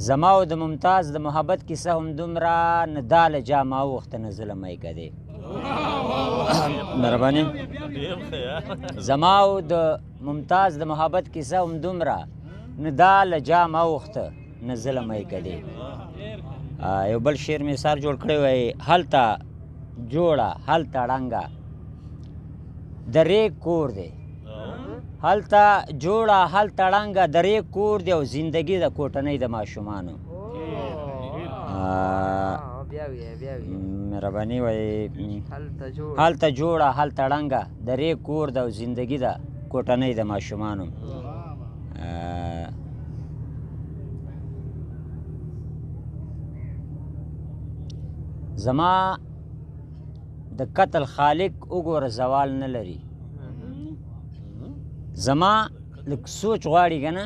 زما او د ممتاز د محبت کیسه هم دومره نه دا له جا ما وخته نه زه له میکه دی مهرباني زما او د ممتاز د محبت کیسه هم دومره نه دا له جا ما وخته نه زه له میکه دی یو بل شعر مې سر جوړ کړی وی هلته جوړه هلته ړنګه د ریګ کور دی هلته جوړه هلته ړنګه د ریګ کور دی او زندګي د کوټنۍ د ماشومانو مهرباني وایي هلته جوړه هلته ړنګه د ریګ کور دی او زندګي د کوټنۍ د ماشومانو زما د قتل خالق وګوره زوال نه لري زما لږ سوچ غواړي که نه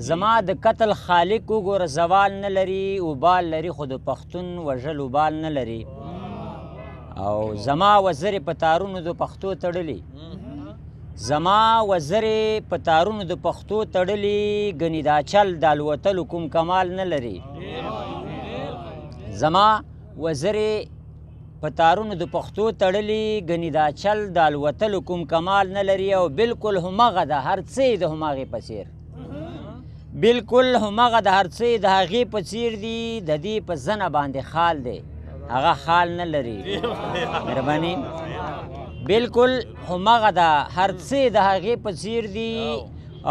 زما د قتل خالق وګوره زوال نه لري وبال لري خو د پښتون وژل وبال نه لري او زما وزرې په تارونو د پښتو تړلي زما وزرې په تارونو د پښتو تړلي ګنې دا چل د الوتلو کوم کمال نه لري زما وزرې په تارونو د پښتو تړلي ګنې دا چل د الوتلو کوم کمال نه لري او بلکل همغه د هر څه د هماغې په څیر بلکل همغه د هر څه د هغې په څیر دي د دې په زنه باندې خال دی هغه خال نه لري مهرباني بلکل همغه د هر څه د هغې په څیر دي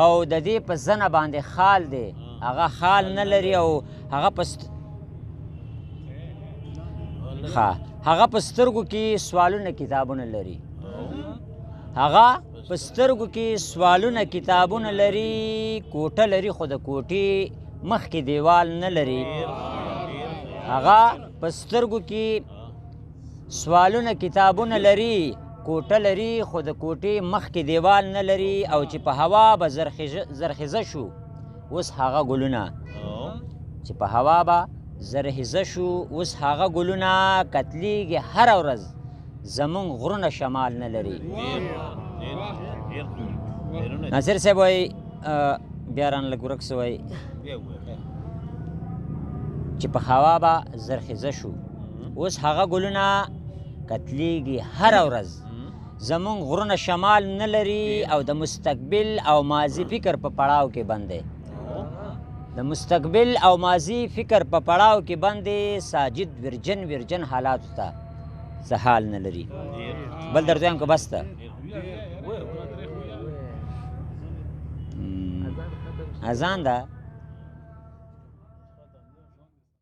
او د دې په زنه باندې خال دی هغه خال نه لري او هغه په هغه په سترګو کې سوالونه کتابونه لري هغه په سترګو کې سوالونه کتابونه لري کوټه لري خو د کوټې مخکې دیوال نه لري هغه په سترګو کې سوالونه کتابونه لري کوټه لري خو د کوټې مخکې دیوال نه لري او چې په هوا به زرخیزه شو اوس هغه ګلونه چې په هوا به زرهزه شو اوس هغه ګلونه کتلیږي هره ورځ زمونږ غرونه شمال نه لري ناصر صاحب وایي بیا ران لږ ورک سه وایي چې په هوا به زرخیزه شو اوس هغه ګلونه کتلیږي هره ورځ زمونږ غرونه شمال نه لري او د مستقبل او ماضي فکر په پړاو کې بند دی د مستقبل او ماضي فکر په پړاو کې باندې ساجد ورجن حالاتو ته څه حال نه لري بل درته وایم که بس ته اذان ده